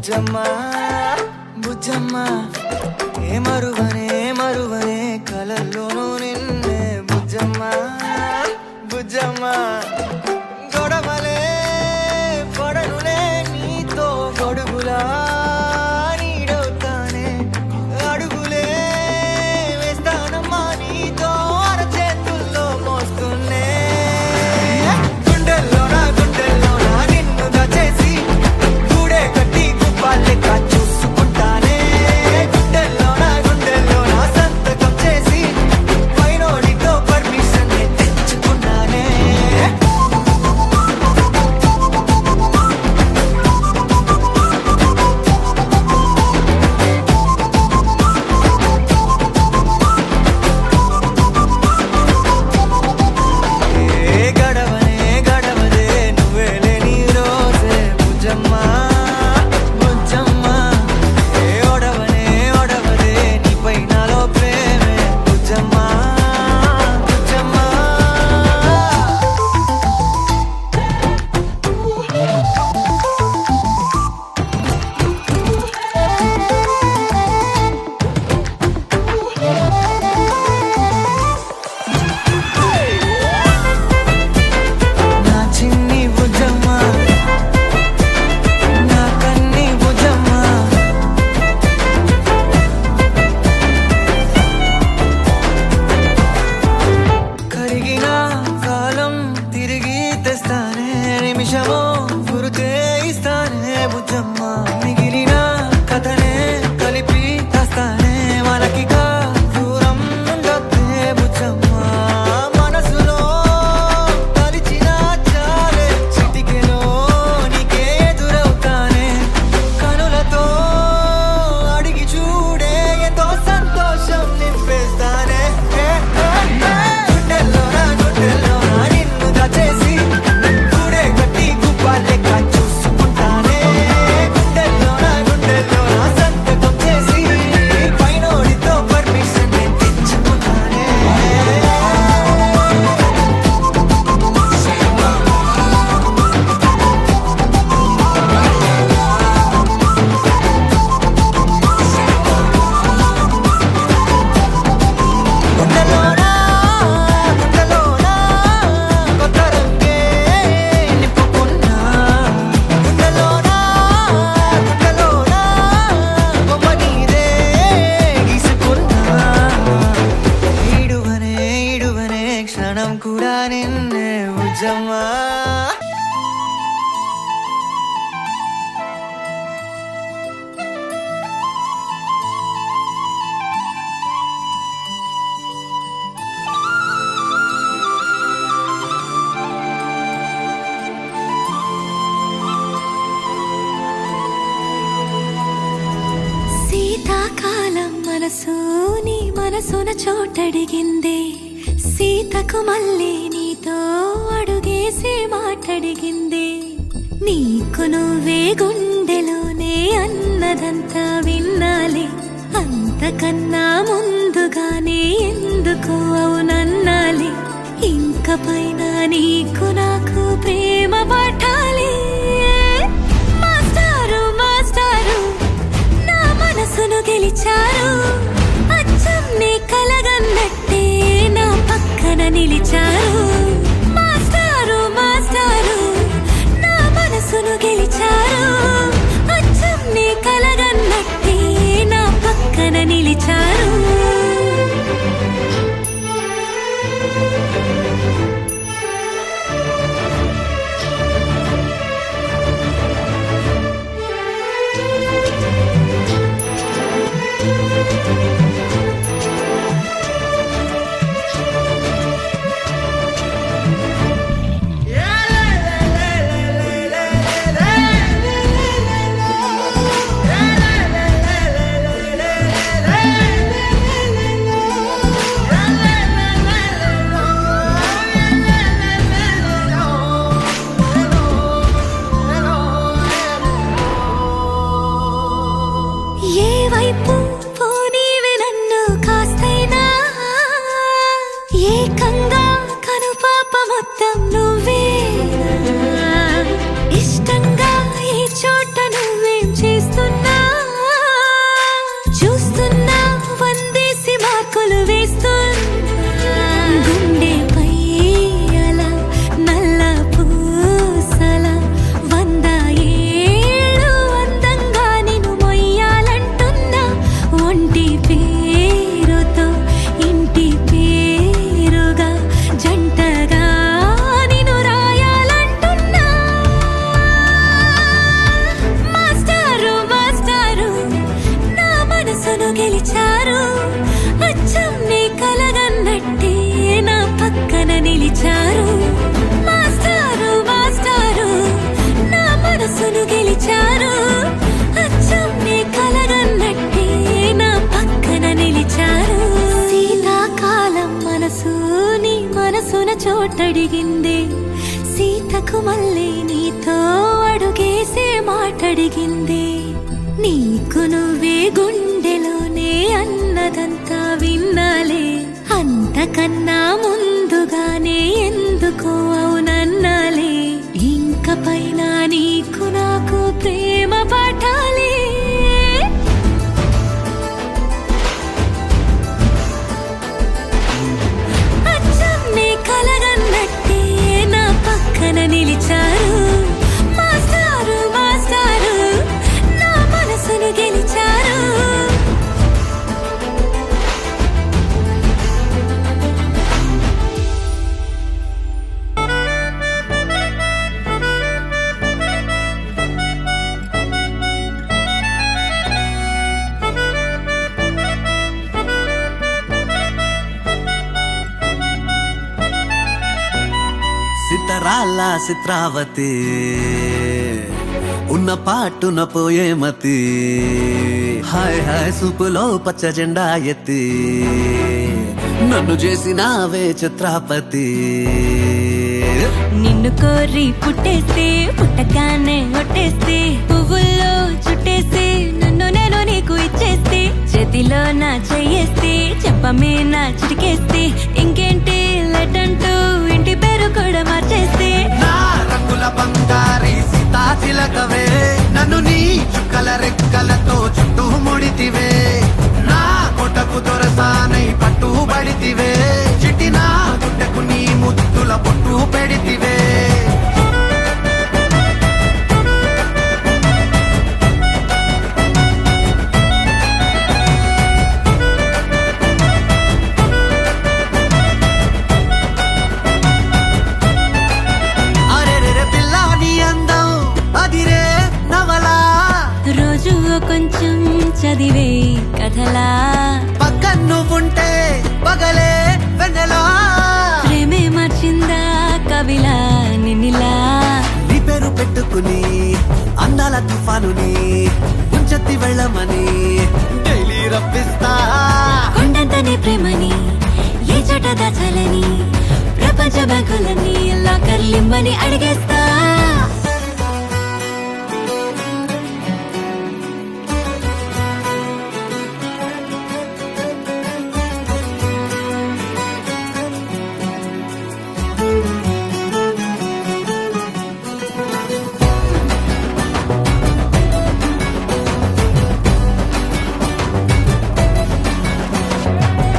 బుజ్జమ్మ బుజ్జమ్మ ఏ మరువనే కలల్లోనూ నిన్నే బుజ్జమ్మ బుజ్జమ్మ గొడవలే పడనులే నీతో గొడుగులా నీడవుతానే అడుగులే వేస్తానమ్మా నీతో అరచేతుల్లో మోస్తున్నే గుండెల్లోన నిన్ను దాచేసి గూడే కట్టి గుప్పాలెక్క చూసుకుంటానే గుండెల్లోన సంతకం చేసి పైనోడితో పర్మిషన్ తెచ్చుకున్నానే గడవదే నువ్వే లేని రోజే బుజ్జమ్మ బుజ్జమ్మ ఓడవదే నీపై నాలో ప్రేమే బుజ్జమ్మ బుజ్జమ్మ నా చిన్ని బుజ్జమ్మ నా కన్ని బుజ్జమ్మ కరిగిన కాలం తిరిగి తెస్తానే నిమిషమో గురుతే ఇస్తానే బుజ్జమ్మ మిగిలిన కథనే కలిపి తెస్తానే మనకిగా దూరం ఉండొద్దే బుజ్జమ్మ మనసులో తలిచిన చాలే చిటికెలో నీకే ఎదురవుతానే కనులతో అడిగి చూడే ఎంతో సంతోషం నింపేస్తానే గుండెల్లోన నిన్ను దాచేసి గూడే కట్టి గుప్పాలెక్క చూసుకుంటానే గుండెల్లోన సంతకం చేసి పైనోడితో పర్మిషన్ తెచ్చుకుంటానే గుండెల్లోన కొత్త రంగే నింపుకున్నా గుండెల్లోన బొమ్మ నీదే గీసుకున్నా ఈడువనే క్షణం కూడా నిన్నే బుజ్జమ్మ శీతాకాలం మనసు నీ మనసున చోటడిగిందే సీతకు మళ్ళీ నీతో అడుగేసి మాటడిగిందే నీకు నువ్వే గుండెలోనే అన్నదంతా విన్నాలే అంతకన్నా ముందుగానే ఎందుకు అవునన్నాలే ఇంక పైన నీకు నాకు ప్రేమ పట్టాలి మాస్టారు నా మనసును గెలిచారు అచ్చం నీ కలగన్నట్టే నా పక్కన నిలిచారు మాస్టారు నా మనసును గెలిచారు అచ్చం నీ కలగన్నట్టే నా పక్కన నిలిచారు ఇష్టంగా ఈ చోట నువ్వేం చేస్తూ నీ మనసున చోటడిగిందే సీతకు మళ్ళీ నీతో అడుగేసే మాటడిగిందే నీకు నువ్వే గుండెలోనే అన్నదంతా విన్నాలే అంతకన్నా ముందుగానే ఎందుకో అవునన్నాలే ఇంక పైన నీకు నాకు ప్రేమ పాఠాలే అచ్చం నీ కలగన్నట్టే నా పక్కన నిలిచారు మాస్టారు మాస్టారు నా మనసును గెలిచారు సితరాల చిత్రావతి ఉన్న పాటున పోయే మతి హాయ్ హాయ్ సూపులో పచ్చ జెండా ఎత్తి నన్ను చేసినావే చిత్రాపతి నిన్ను కోరి పుట్టేస్తే పుట్టగానే ఒట్టేస్తే పువ్వుల్లో చుట్టేస్తే నన్ను నేను నీకు ఇచ్చేస్తే చేతిలో నా చెయ్యేస్తే చెప్పమే నా చిటికేస్తే ఇంకేంటి లెటంటూ ఇంటి పేరు కూడా మార్చేస్తే నా రంగుల బంగారి సీతాచిలకవే నన్ను నీ చుక్కల రెక్కలతో చుట్టూ ముడితివే నా కొటకు దొరసానై పట్టుబడితివే చిట్టిన గుడ్డకు నీ ముద్దుల పొట్టు పెడితివే రోజు కొంచెం చదివే కథలా పక్కన నువ్వుంటే పగలే వెన్నెలా ప్రేమే మార్చిందా కవిలా నిన్నిలా నీ పేరు పెట్టుకుని అందాల తుఫానుని ఉంచెత్తి వెళ్ళమని డైలీ రప్పిస్తా కొండంతనే ప్రేమని ఏ చోట దాచాలని ప్రపంచ బ్యాంకులని లాకర్లిమ్మని అడిగేస్తా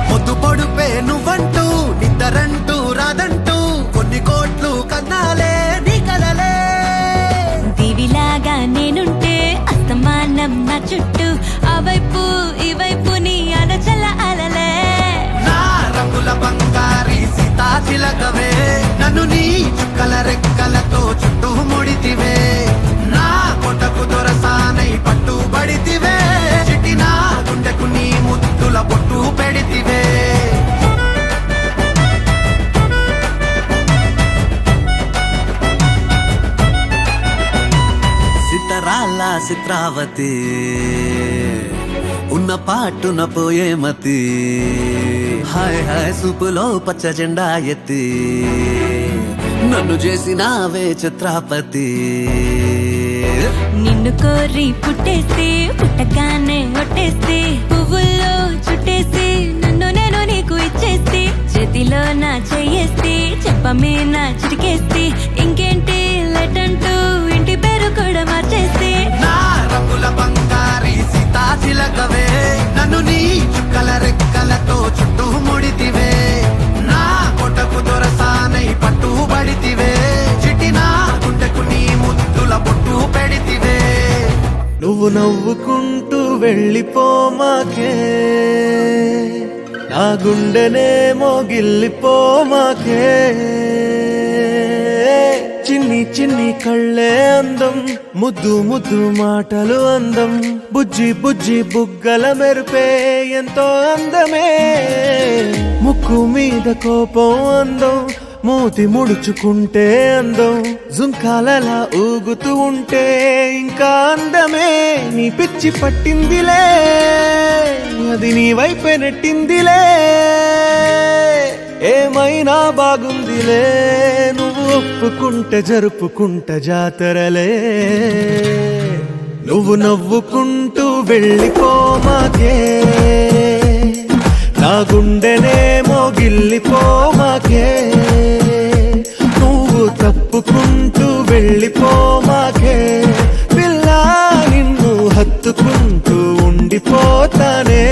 పొద్దు పొడుపే నువ్వంటూ నిద్దరంటూ రాదంటూ కొన్ని కోట్లు కన్నాలే నీ కలలే దివిలాగా నేనుంటే అస్తమానం నా చుట్టూ ఆ వైపు ఈ వైపు నీ అనచల అలలే నా రంగుల బంగారి సీతాచిలకవే నన్ను నీ చుక్కల రెక్కలతో చుట్టూ ముడితివే నా కొటకు దొరసానై పట్టుబడితివే చిట్టిన గుండెకు నీ ముద్దుల పొట్టు పెడితివే సితరాల చిత్రావతి ఉన్న పాటున పోయే మతి హాయ్ హాయ్ సూపులో పచ్చ జెండా ఎత్తి నన్ను చేసినావే చిత్రాపతి నిన్ను కోరి పుట్టేస్తే పుట్టగానే ఒట్టేస్తే పువ్వుల్లో చుట్టేస్తే నన్ను నేను నీకు ఇచ్చేస్తే చేతిలో నా చెయ్యేస్తే చెప్పమే నా చిటికేస్తే ఇంకేంటి లెటంటూ ఇంటి పేరు కూడా మార్చేస్తే నా రంగుల బంగారి సీతాచిలకవే నన్ను నీ చుక్కల రెక్కలతో చుట్టూ ముడితివే నా కొటకు దొరసానై పట్టుబడితివే చిట్టిన గుండెకు నీ ముద్దుల పొట్టు పెడితివే నువ్వు నవ్వుకుంటూ వెళ్ళిపోమాకే నా గుండెనేమో గిల్లిపోమాకే చిన్ని చిన్ని కళ్ళే అందం ముద్దు ముద్దు మాటలు అందం బుజ్జి బుజ్జి బుగ్గల మెరుపే ఎంతో అందమే ముక్కు మీద కోపం అందం మూతి ముడుచుకుంటే అందం జుంకాలలా ఊగుతూ ఉంటే ఇంకా అందమే నీ పిచ్చి పట్టిందిలే అది నీ వైపే నెట్టిందిలే ఏమైనా బాగుందిలే నువ్వు ఒప్పుకుంటే జరుపుకుంట జాతరలే నువ్వు నవ్వుకుంటూ వెళ్ళిపోమాకే నా గుండెనేమో గిల్లిపోమాకే నువ్వు తప్పుకుంటూ వెళ్ళిపోమాకే పిల్ల నిన్ను హత్తుకుంటూ ఉండిపోతానే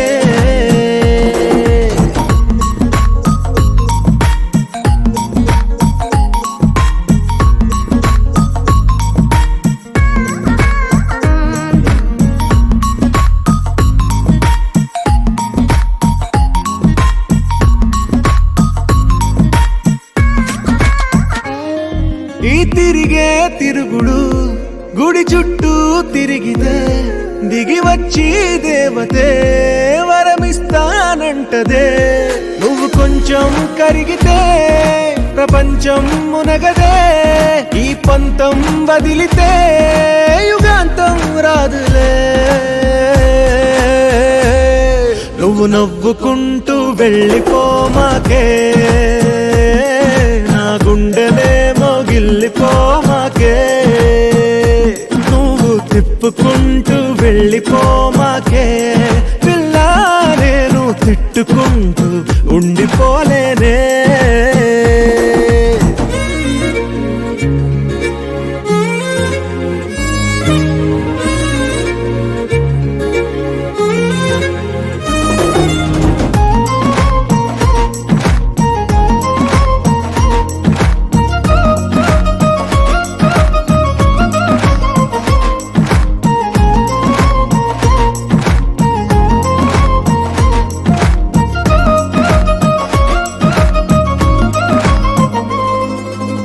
ఈ తిరిగే తిరుగుడు గుడి చుట్టూ తిరిగితే దిగి వచ్చి దేవతే వరమిస్తానంటదే నువ్వు కొంచెం కరిగితే ప్రపంచం మునగదే ఈ పంతం వదిలితే యుగాంతం రాదులే నువ్వు నవ్వుకుంటూ వెళ్ళిపోమాకే నా గుండెనేమో గిల్లిపోమాకే నువ్వు తిప్పుకుంటూ వెళ్ళిపోమాకే పిల్ల నేను తిట్టుకుంటూ ఉండిపోలేనే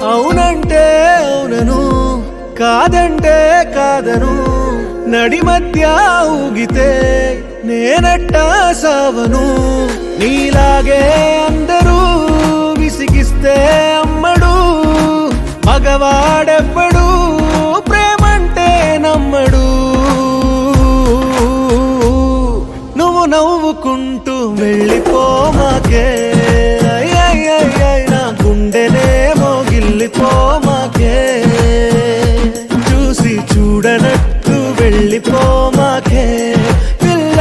అవునంటే అవునను కాదంటే కాదను నడి మధ్య ఊగితే నేనట్టా సావను నీలాగే అందరూ విసిగిస్తే అమ్మడు మగవాడెవ్వడు ప్రేమంటే నమ్మడు నువ్వు నవ్వుకుంటూ వెళ్ళిపోమాకే నా గుండెనేమో గిల్లిపోమాకే చూసి చూడనట్టు వెళ్ళిపోమాకే పిల్ల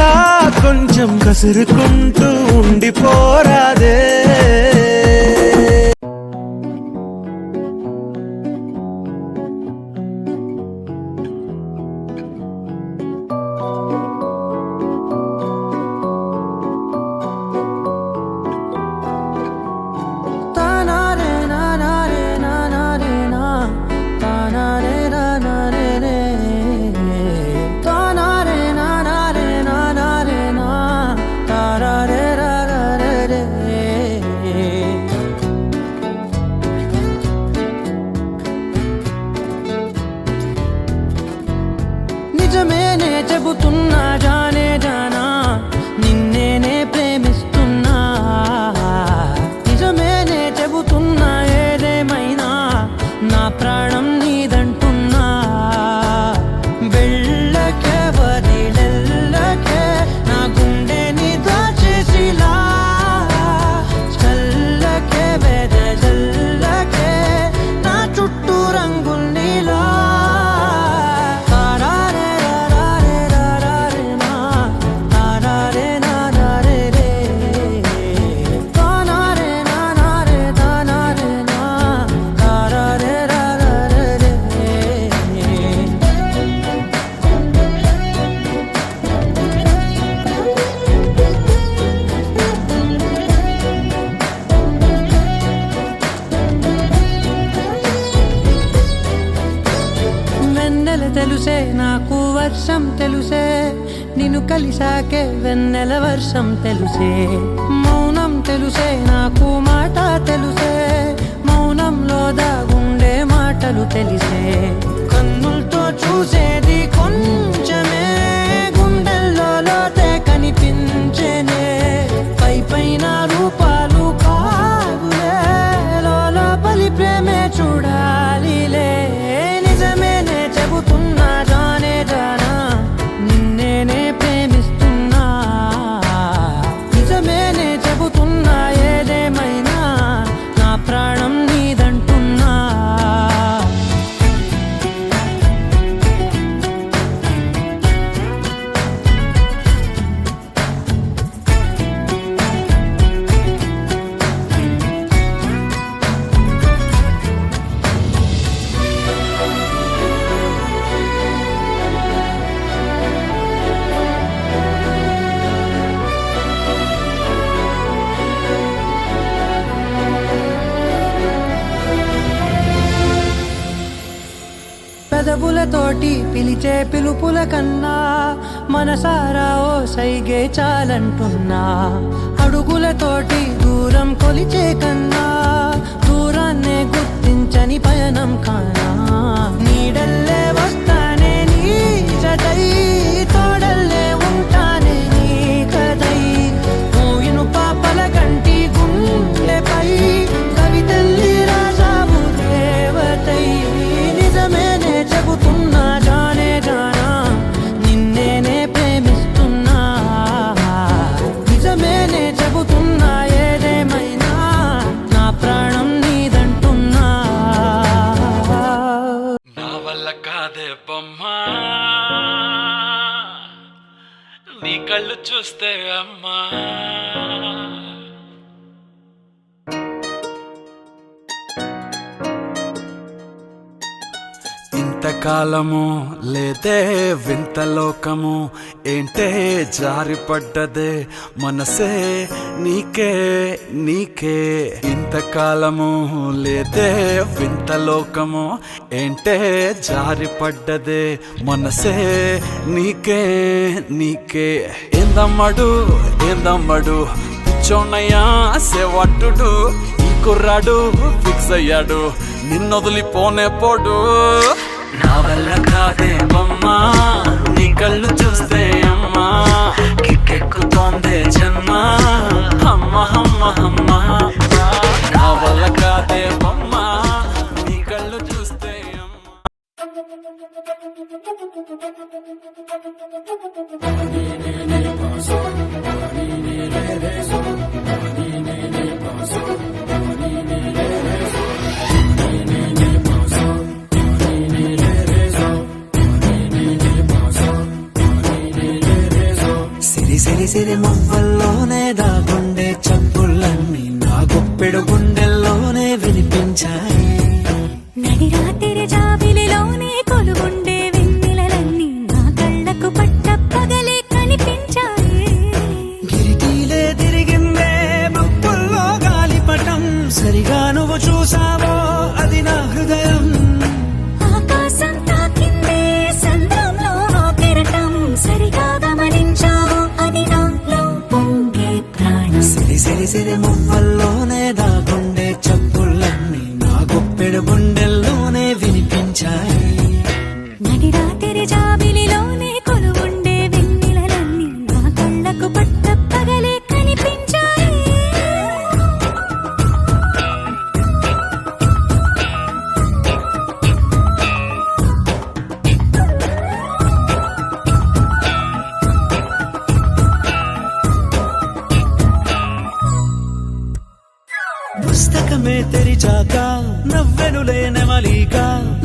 కొంచెం కసురుకుంటూ ఉండిపోరాదే నిజమేనే చెబుతున్నా జానే జానా నిన్నేనే ప్రేమిస్తున్నా నిజమేనే చెబుతున్నా ఏదేమైనా నా ప్రాణం నీదంటున్నా వెళ్ళకే వదిలెల్లకే నా గుండెని దాచేసిలా చల్లకే వెదజల్లకే నా చుట్టూ రంగుల్నిలా తెలుసే నాకు వర్షం తెలుసే నిన్ను కలిసాకే వెన్నెల వర్షం తెలుసే మౌనం తెలుసే నాకు మాట తెలుసే మౌనంలో దాగుండే మాటలు తెలిసే కన్నులతో చూసేది కొంచెమే గుండెల్లో లోతే కనిపించేనే పై పైన రూపాలు కాదులే లోపలి ప్రేమే చూడాలిలే నిజమేనే చెబుతున్నా జానే జానా నిన్నేనే ప్రేమిస్తున్నా నిజమేనే చెబుతున్నా ఏదేమైనా పెదవులతోటి పిలిచే పిలుపుల కన్నా మనసారా ఓ సైగే చాలంటున్నా అడుగులతోటి దూరం కొలిచే కన్నా దూరాన్నే గుర్తించని పయనం కానా నీడల్లే వస్తానే నీ జతై తోడల్లే ఉంటానే నీ కదై మూయిను పాపల కంటి గుండెపై కవితల్లి రాజావు దేవతై నిజమేనే చెబుతున్నా జానే జానా నిన్నేనే ప్రేమిస్తున్నా నిజమేనే చెబుతున్నా ఏదేమైనా నా ప్రాణం నీదంటున్నా నా వల్ల కాదే బొమ్మా నీ కళ్ళు చూస్తే అమ్మా ఇంతకాలము లేదే వింత లోకము ఏంటే జారిపడ్డదే మనసే నీకే నీకే ఇంతకాలము లేదే వింత లోకము ఏంటే జారిపడ్డదే మనసే నీకే నీకే ఏందమ్మడు ఏందమ్మడు పిచ్చోన్నయ్యా సేవట్టుడు ఈ కుర్రాడు ఫిక్స్ అయ్యాడు నిన్నొదిలిపోనే పోడు నా వల్ల కాదే బొమ్మా నీ కళ్ళు చూస్తే అమ్మా కిక్కెక్కుతోందే జన్మ అమ్మ అమ్మ అమ్మ నా వల్ల కాదే బొమ్మా నీ కళ్ళు చూస్తే సిరి సిరి మువ్వల్లోనే దాగుండే చప్పుళ్ళన్నీ నా గుప్పెడు గుండెల్లోనే వినిపించాయి నడి రాత్రి జాబిలిలోనే కొలుగుండే వెన్నెలలన్నీ నా కళ్ళకు పట్ట పగలే కనిపించాయి గిరికీలే తిరిగిందే మబ్బుల్లో గాలిపటం సరిగా నువ్వు చూసావో అది నా హృదయం ఆకాశం తాకిందే సంద్రంలో ఆ కెరటం సరిగా గమనించావు అది నాలో పొంగే ప్రాణం సిరి సిరి సిరి మువ్వల్లోనే దాగుండే చప్పుళ్ళన్నీ నా గుప్పెడు గుండెల్లోనే వినిపించాయి నడి రాత్రి జాబిలిలోనే కొలువుండే వెన్నెలలన్నీ నా కళ్ళకు పట్ట పగలే కనిపించాయి పుస్తకమే తెరిచాక నవ్వెనులే నెమలిక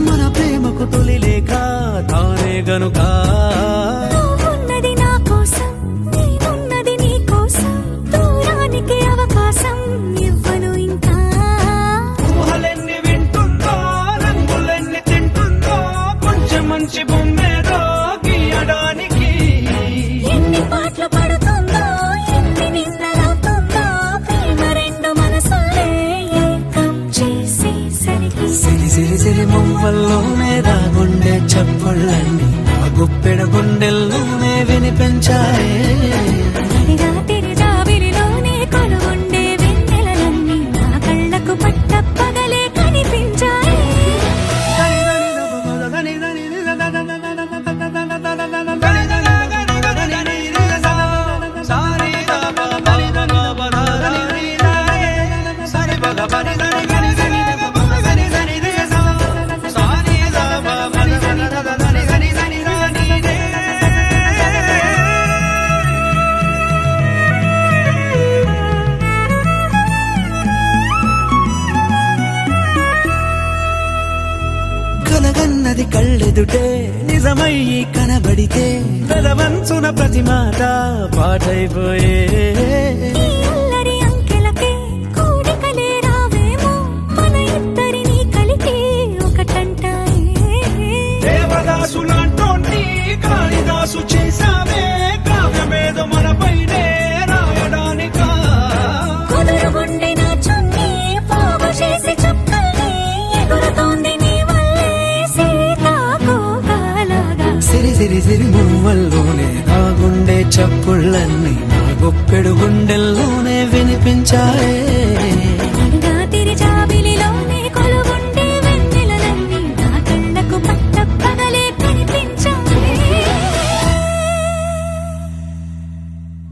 మన ప్రేమకు తొలి లేఖ తానే గనుక నువ్వున్నది నా కోసం నేనున్నది నీ కోసం దూరానికి అవకాశం ఇవ్వను ఇంకా ఊహలెన్ని వింటుందో రంగులెన్ని తింటుందో కొంచెం మంచి బొమ్మేదో గీయడానికి ఎన్ని పాటలు పడుతుందో ఎన్ని నిందలవుతుందో ప్రేమ రెండు మనసులే ఏకం చేసేసరికి సిరి సిరి సిరి మువ్వల్లోనే దాగుండే చప్పుళ్ళన్నీ నా గుప్పెడ గుండెల్లోనే వినిపించాయి నడి రాత్రి జాబిలిలోనే కొలువుండే వెన్నెలలన్నీ నా కళ్ళకు పట్ట పగలే కనిపించాయి కలగన్నది కళ్ళెదుటే నిజమయ్యి కనబడితే తలవంచున ప్రతి మాట పాటైపోయే ఈ అల్లరి అంకెలకే కూడికలే రావేమో మన ఇద్దరిని కలిపి ఒకటంటాయే దేవదాసులాంటోండి కాళిదాసు చేసావే కావ్యమేదో మనపైనే రాయడానికా కుదురుగుండె నా చున్నీ పోగు చేసి చుక్కల్ని ఎగురుతోంది నీ వల్లే సీతాకోక గుప్పెడు గుండెల్లోనే వినిపించాయే